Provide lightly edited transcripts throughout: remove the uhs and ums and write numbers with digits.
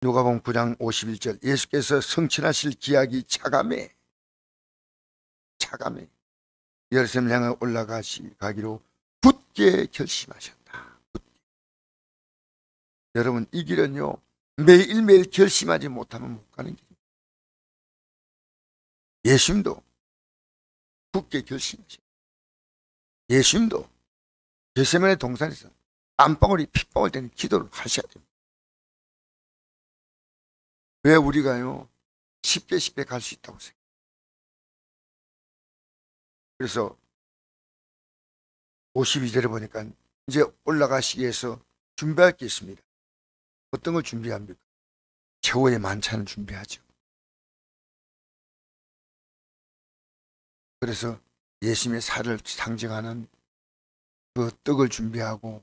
누가복음 9장 51절 예수께서 성취하실 기약이 차감해 예루살렘 향해 올라가기로 굳게 결심하셨다. 여러분, 이 길은요 매일매일 결심하지 못하면 못 가는 길입니다. 예수님도 굳게 결심하셨다. 예수님도 겟세마네 동산에서 땀방울이 핏방울 되는 기도를 하셔야 됩니다. 왜 우리가요 쉽게 갈 수 있다고 생각해요. 그래서 52절에 보니까 이제 올라가시기 위해서 준비할 게 있습니다. 어떤 걸 준비합니까? 최후의 만찬을 준비하죠. 그래서 예수님의 살을 상징하는 그 떡을 준비하고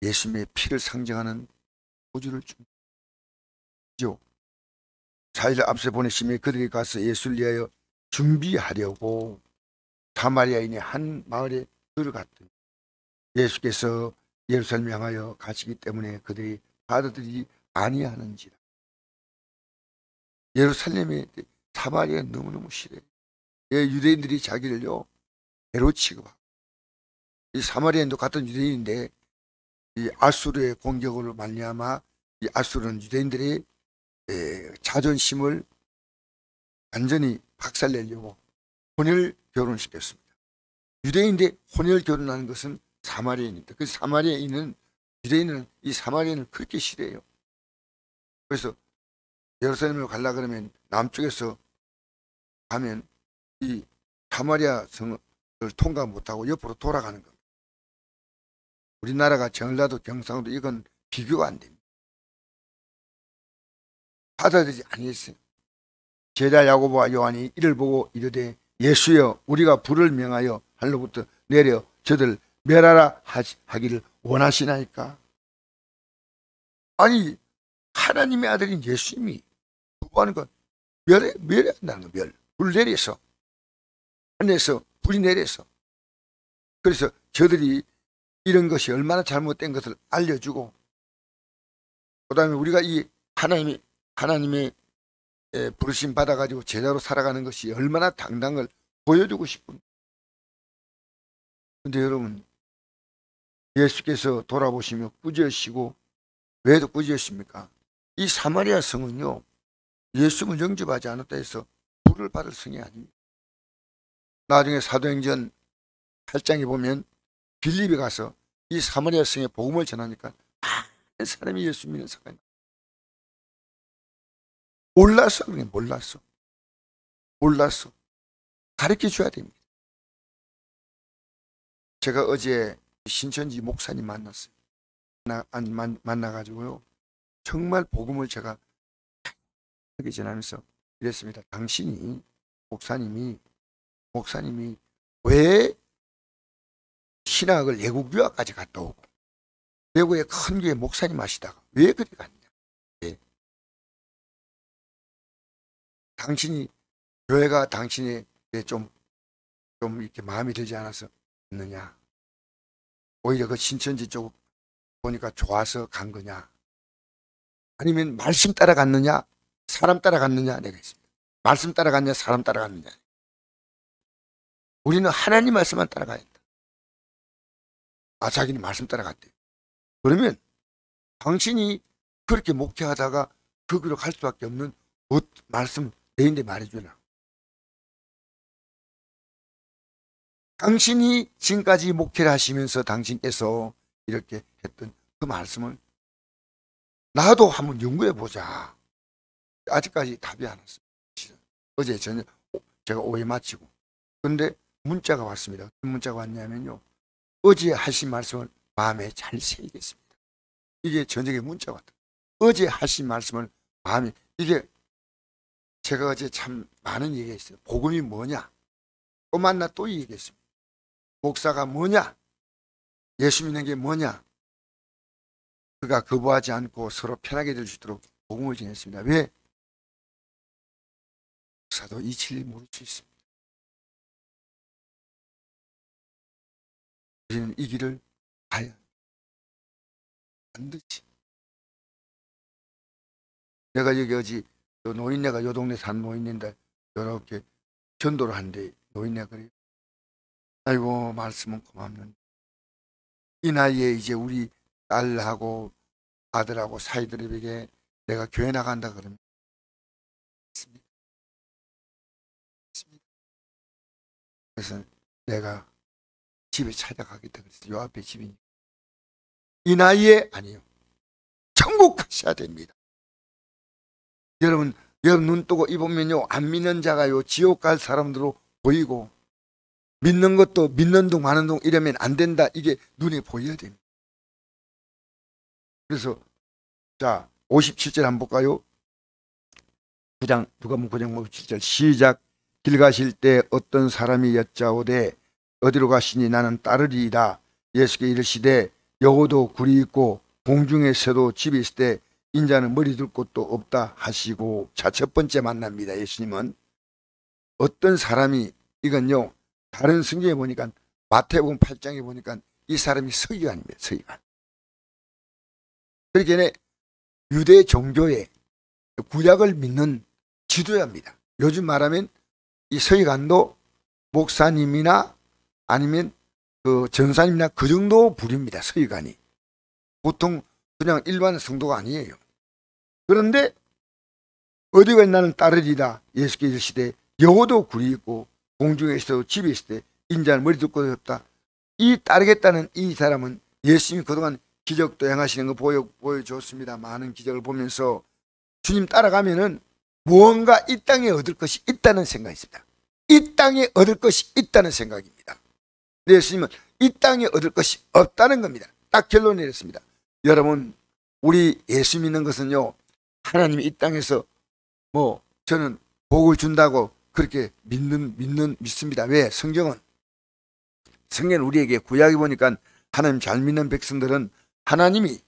예수님의 피를 상징하는 포주를 준비하죠. 4일 앞서 보내심에 그들이 가서 예수를 위하여 준비하려고 사마리아인의 한 마을에 들어갔더니 예수께서 예루살렘을 향하여 가시기 때문에 그들이 받아들이지 아니하는지라. 예루살렘에 사마리아가 너무너무 싫어요. 유대인들이 자기를요 배로 취급하고, 이 사마리아인도 같은 유대인인데 이 아수르의 공격으로 말미암아 이 아수르는 유대인들의 자존심을 완전히 박살내려고 혼혈 결혼시켰습니다. 유대인인데 혼혈 결혼하는 것은 사마리아인입니다. 그 사마리아인은 유대인은 이 사마리아인을 그렇게 싫어해요. 그래서 예루살렘으로 가려고 그러면 남쪽에서 가면 이 사마리아 성을 통과 못하고 옆으로 돌아가는 겁니다. 우리나라가 전라도 경상도 이건 비교가 안 됩니다. 받아들이지 아니했어요. 제자 야고보와 요한이 이를 보고 이르되 예수여 우리가 불을 명하여 하늘로부터 내려 저들 멸하라 하기를 원하시나이까? 아니 하나님의 아들인 예수님이 하는 건 멸한다는 거. 불 내려서 하늘에서 불이 내려서, 그래서 저들이 이런 것이 얼마나 잘못된 것을 알려주고, 그 다음에 우리가 이 하나님의 부르심 받아가지고 제자로 살아가는 것이 얼마나 당당을 보여주고 싶은. 근데 여러분, 예수께서 돌아보시며 꾸짖으시고, 왜 꾸짖으십니까? 이 사마리아 성은요 예수님을 영접하지 않았다 해서 불을 받을 성이 아닙니다. 나중에 사도행전 8장에 보면 빌립에 가서 이 사마리아 성에 복음을 전하니까 많은 사람이 예수 믿는 사람이 몰랐어. 그게 몰랐어. 가르쳐 줘야 됩니다. 제가 어제 신천지 목사님 만났어요. 만나가지고요 정말 복음을 제가 하게 전하면서 이랬습니다. 당신이 목사님이 왜 신학을 외국 유학까지 갔다 오고 외국의 큰 교회 목사님 하시다가 왜 그리 갔냐? 네. 당신이 교회가 당신에게 좀 이렇게 마음이 들지 않아서 갔느냐? 오히려 그 신천지 쪽 보니까 좋아서 간 거냐? 아니면 말씀 따라갔느냐? 사람 따라갔느냐? 내가 했습니다. 말씀 따라갔냐? 사람 따라갔느냐? 우리는 하나님 말씀만 따라가야 한다. 자기는 말씀 따라갔대요. 그러면 당신이 그렇게 목회하다가 그 길로 갈 수밖에 없는 말씀 내인데 말해주라. 당신이 지금까지 목회를 하시면서 당신께서 이렇게 했던 그 말씀을 나도 한번 연구해보자. 아직까지 답이 안 왔어요. 어제 저녁 제가 오해 마치고. 그런데 문자가 왔습니다. 어떤 문자가 왔냐면요. 어제 하신 말씀을 마음에 잘 새기겠습니다. 이게 저녁에 문자가 왔다. 어제 하신 말씀을 마음에, 이게 제가 어제 참 많은 얘기했어요. 복음이 뭐냐? 또 만나 또 얘기했습니다. 목사가 뭐냐? 예수 믿는 게 뭐냐? 그가 거부하지 않고 서로 편하게 될 수 있도록 복음을 전했습니다. 왜? 목사도 이 진리 모를 수 있습니다. 우리는 이 길을 가야 반드시 내가 여기 어지 노인네가 요 동네 사는 노인인데 이렇게 전도를 한대. 노인네가 그래요. 아이고 말씀은 고맙는데 이 나이에 이제 우리 딸하고 아들하고 사이들에게 내가 교회 나간다 그러면 그래서 내가 집에 찾아가겠다 그랬어요. 요 앞에 집이니. 이 나이에 아니요. 천국 가셔야 됩니다. 여러분 눈 뜨고 입으면요 안 믿는 자가요 지옥 갈 사람들로 보이고 믿는 것도 믿는 둥 마는 둥 이러면 안 된다. 이게 눈에 보여야 됩니다. 그래서 자 57절 한번 볼까요? 9장 누가복음 9장 57절 시작. 길 가실 때 어떤 사람이 여짜오되 어디로 가시니 나는 따르리이다. 예수께 이르시되 여호도 굴이 있고 공중에 새도 집이 있을 때 인자는 머리 둘 곳도 없다 하시고. 자, 첫 번째 만납니다. 예수님은 어떤 사람이 이건요 다른 성경에 보니까 마태복음 8장에 보니까 이 사람이 서기관입니다. 서기관. 그렇게 유대 종교의 구약을 믿는 지도자입니다. 요즘 말하면 이 서기관도 목사님이나 아니면 그 전사님이나 그 정도 부류입니다. 서기관이. 보통 그냥 일반 성도가 아니에요. 그런데 어디가 나는 따르리다. 예수께 이르시되 여호도 굴이 있고 공중에 있어도 집에 있을 때 인자는 머리 둘 곳이 없다. 이 따르겠다는 이 사람은 예수님이 그동안 기적도 행하시는 거 보여줬습니다. 많은 기적을 보면서 주님 따라가면은 무언가 이 땅에 얻을 것이 있다는 생각이 있습니다. 이 땅에 얻을 것이 있다는 생각입니다. 예수님은 이 땅에 얻을 것이 없다는 겁니다. 딱 결론을 내렸습니다. 여러분 우리 예수 믿는 것은요 하나님이 이 땅에서 저는 복을 준다고 그렇게 믿습니다. 왜? 성경은 우리에게 구약에 보니까 하나님 잘 믿는 백성들은 하나님이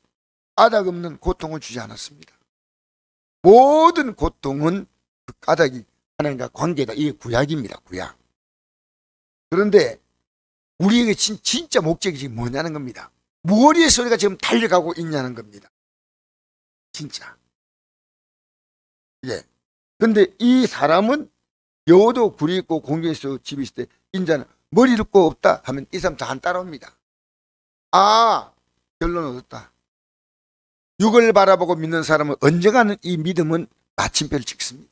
까닭 없는 고통을 주지 않았습니다. 모든 고통은 그 까닭이 하나님과 관계다. 이게 구약입니다. 구약. 그런데 우리에게 진짜 목적이 지금 뭐냐는 겁니다. 무엇에서 우리가 지금 달려가고 있냐는 겁니다. 진짜. 예. 근데 이 사람은 여호도 굴이 있고 공중에서 집이 있을 때 인자는 머리 둘 거 없다 하면 이 사람 다 안 따라옵니다. 아, 결론 얻었다. 육을 바라보고 믿는 사람은 언젠가는 이 믿음은 마침표를 찍습니다.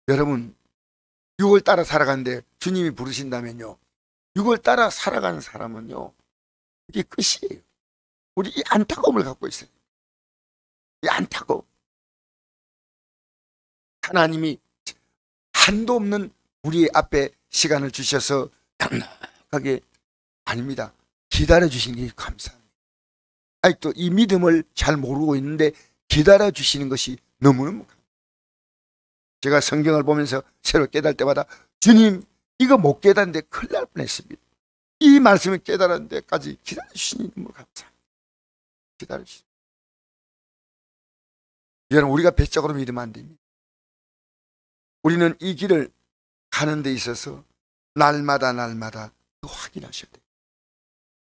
여러분 육을 따라 살아가는데 주님이 부르신다면요 육을 따라 살아가는 사람은요 이게 끝이에요. 우리 이 안타까움을 갖고 있어요. 이 안타까움. 하나님이 한도 없는 우리 앞에 시간을 주셔서 넉넉하게 아닙니다. 기다려 주신 게 감사합니다. 아직도 이 믿음을 잘 모르고 있는데 기다려 주시는 것이 너무너무 감사합니다. 제가 성경을 보면서 새로 깨달을 때마다 주님 이거 못 깨닫는데 큰일 날 뻔했습니다. 이 말씀을 깨달은 데까지 기다려 주시니 너무 감사합니다. 기다려 주시니. 여러분 우리가 배적으로 믿으면 안 됩니다. 우리는 이 길을 가는 데 있어서 날마다 확인하셔야 돼요.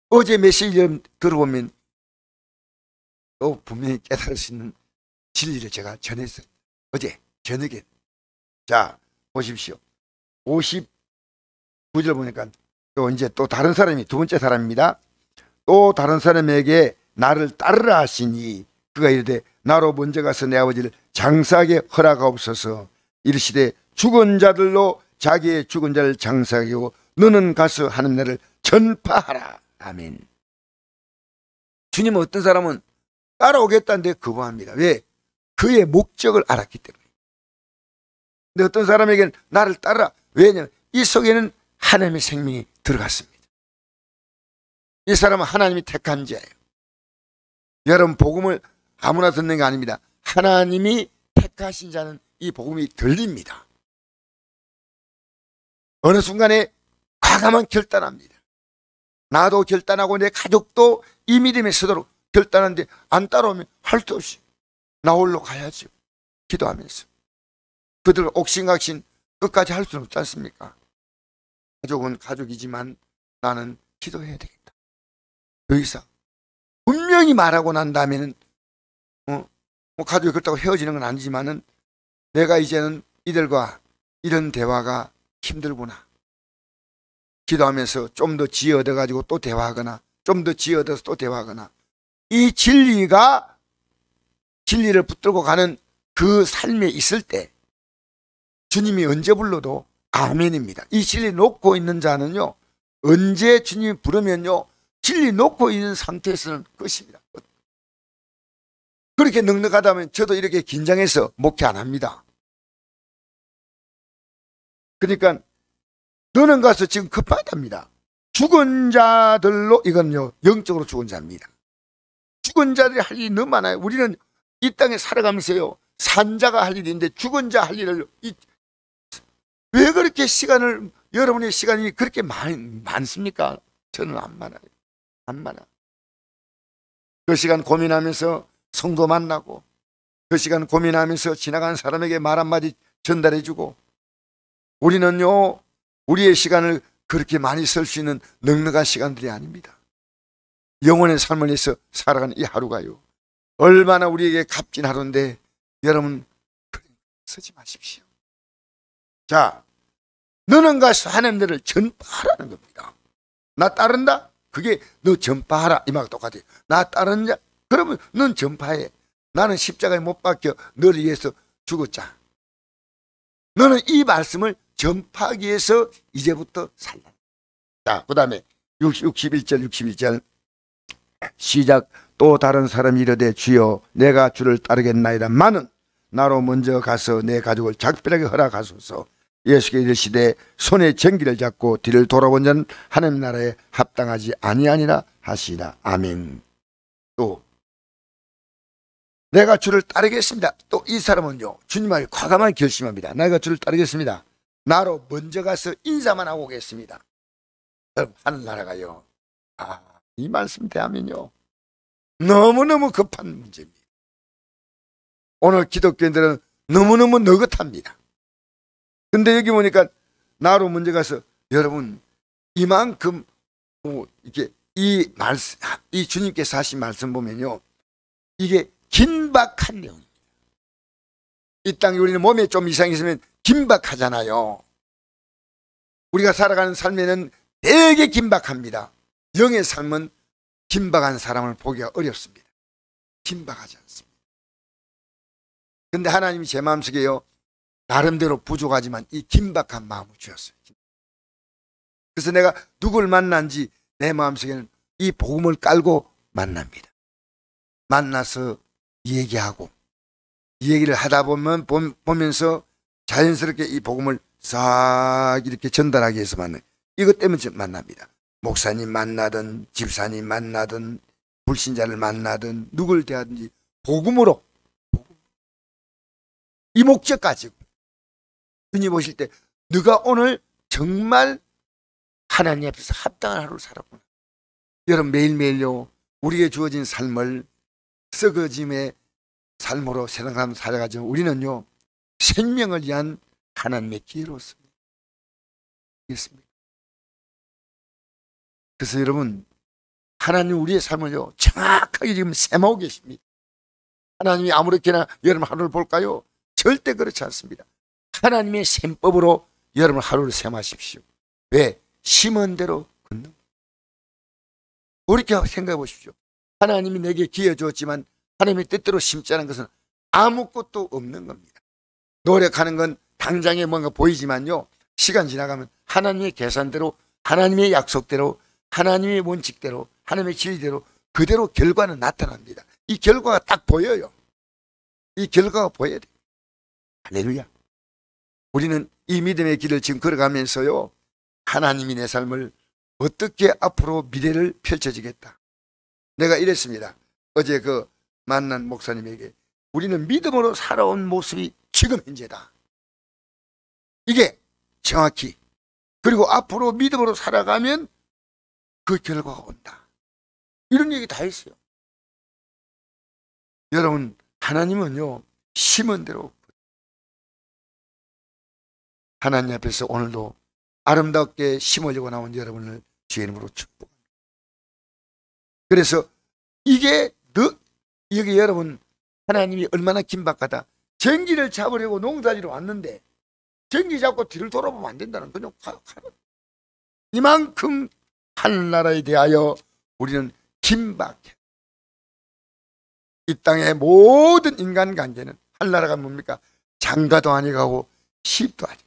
어제 메시지를 들어보면 또 분명히 깨달을 수 있는 진리를 제가 전했어요. 어제 저녁에. 자 보십시오. 59절 보니까 또 이제 또 다른 사람이 두 번째 사람입니다. 또 다른 사람에게 나를 따르라 하시니 그가 이르되 나로 먼저 가서 내 아버지를 장사하게 허락하옵소서. 이르시되 죽은 자들로 자기의 죽은 자를 장사하게 하고 너는 가서 하는 날을 전파하라. 아멘. 주님은 어떤 사람은 따라오겠다는데 거부합니다. 왜? 그의 목적을 알았기 때문에. 근데 어떤 사람에게는 나를 따라. 왜냐하면 이 속에는 하나님의 생명이 들어갔습니다. 이 사람은 하나님이 택한 자예요. 여러분 복음을 아무나 듣는 게 아닙니다. 하나님이 택하신 자는 이 복음이 들립니다. 어느 순간에 과감한 결단합니다. 나도 결단하고 내 가족도 이 믿음에 서도록 결단하는데 안 따라오면 할 수 없이 나 홀로 가야죠. 기도하면서. 그들 옥신각신 끝까지 할 수는 없지 않습니까? 가족은 가족이지만 나는 기도해야 되겠다. 더 이상 분명히 말하고 난 다음에는 뭐 가족이 그렇다고 헤어지는 건 아니지만은 내가 이제는 이들과 이런 대화가 힘들구나. 기도하면서 좀 더 지혜 얻어가지고 또 대화하거나 좀 더 지혜 얻어서 또 대화하거나 이 진리를 붙들고 가는 그 삶에 있을 때 주님이 언제 불러도 아멘입니다. 이 진리 놓고 있는 자는요, 언제 주님이 부르면요, 진리 놓고 있는 상태에서는 것입니다. 그렇게 넉넉하다면 저도 이렇게 긴장해서 목회 안 합니다. 그러니까 너는 가서 지금 급하답니다. 죽은 자들로, 이건요 영적으로 죽은 자입니다. 죽은 자들이 할 일이 너무 많아요. 우리는 이 땅에 살아가면서요 산자가 할 일인데 죽은 자 할 일을 왜 그렇게 여러분의 시간이 그렇게 많습니까? 저는 안 많아요. 안 많아. 그 시간 고민하면서 성도 만나고, 그 시간 고민하면서 지나가는 사람에게 말 한마디 전달해주고, 우리는요 우리의 시간을 그렇게 많이 쓸 수 있는 넉넉한 시간들이 아닙니다. 영혼의 삶을 위해서 살아가는 이 하루가요 얼마나 우리에게 값진 하루인데 여러분 쓰지 마십시오. 자, 너는 가서 하나님들을 전파하라는 겁니다. 나 따른다? 그게 너 전파하라 이 말과 똑같아요. 나 따르냐? 그러면 넌 전파해. 나는 십자가에 못 박혀 너를 위해서 죽었자. 너는 이 말씀을 전파하기 위해서 이제부터 살라. 자, 그 다음에 61절 시작. 또 다른 사람이 이르되 주여 내가 주를 따르겠나이다 마는 나로 먼저 가서 내 가족을 작별하게 허락하소서. 예수께 이르시되 손에 전기를 잡고 뒤를 돌아본 자는 하나님 나라에 합당하지 아니하니라 하시라. 아멘. 또 내가 주를 따르겠습니다. 또 이 사람은요 주님을 과감하게 결심합니다. 내가 주를 따르겠습니다. 나로 먼저 가서 인사만 하고 오겠습니다. 여러분 하늘나라가요 이 말씀 대하면요 너무너무 급한 문제입니다. 오늘 기독교인들은 너무너무 느긋합니다. 근데 여기 보니까 나로 먼저 가서 여러분 이만큼 이게 이 주님께서 하신 말씀 보면요 이게 긴박한 내용입니다. 이 땅에 우리는 몸에 좀 이상이 있으면 긴박하잖아요. 우리가 살아가는 삶에는 되게 긴박합니다. 영의 삶은 긴박한 사람을 보기가 어렵습니다. 긴박하지 않습니다. 근데 하나님이 제 마음속에요 나름대로 부족하지만 이 긴박한 마음을 주셨어요. 그래서 내가 누굴 만난지 내 마음속에는 이 복음을 깔고 만납니다. 만나서 얘기하고 이 얘기를 하다 보면서 자연스럽게 이 복음을 싹 이렇게 전달하기 위해서 만나요. 이것 때문에 만납니다. 목사님 만나든 집사님 만나든 불신자를 만나든 누굴 대하든지 복음으로 이 목적 가지고 주님 오실 때 너가 오늘 정말 하나님 앞에서 합당한 하루를 살았구나. 여러분 매일매일요 우리에게 주어진 삶을 썩어짐의 삶으로 세상 살아가지고 우리는요 생명을 위한 하나님의 기회로습니다. 그래서 여러분 하나님 우리의 삶을요 정확하게 지금 셈하고 계십니다. 하나님이 아무렇게나 여러분 하루를 볼까요? 절대 그렇지 않습니다. 하나님의 셈법으로 여러분 하루를 셈하십시오. 왜? 심은 대로 걷는. 그렇게 생각해 보십시오. 하나님이 내게 기회 주었지만 하나님의 뜻대로 심지 않은 것은 아무것도 없는 겁니다. 노력하는 건 당장에 뭔가 보이지만요 시간 지나가면 하나님의 계산대로 하나님의 약속대로 하나님의 원칙대로 하나님의 진리대로 그대로 결과는 나타납니다. 이 결과가 딱 보여요. 이 결과가 보여야 돼요. 할렐루야. 우리는 이 믿음의 길을 지금 걸어가면서요 하나님이 내 삶을 어떻게 앞으로 미래를 펼쳐지겠다. 내가 이랬습니다. 어제 그 만난 목사님에게 우리는 믿음으로 살아온 모습이 지금 현재다. 이게 정확히 그리고 앞으로 믿음으로 살아가면 그 결과가 온다. 이런 얘기 다 했어요. 여러분 하나님은요 심은 대로 하나님 앞에서 오늘도 아름답게 심으려고 나온 여러분을 주의 이름으로 축복합니다. 그래서 이게 여기 여러분 하나님이 얼마나 긴박하다. 전기를 잡으려고 농사지러 왔는데 전기 잡고 뒤를 돌아보면 안 된다는 그냥 이만큼 하늘나라에 대하여 우리는 긴박해. 이 땅의 모든 인간관계는 하늘나라가 뭡니까? 장가도 아니가고 시입도 아니고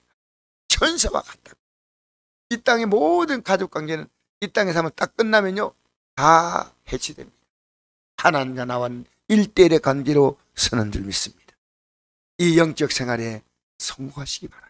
천사와 같다. 이 땅의 모든 가족관계는 이 땅에 사면 딱 끝나면요 다 해치됩니다. 하나님과 나와는 1대1의 관계로 서는 줄 믿습니다. 이 영적 생활에 성공하시기 바랍니다.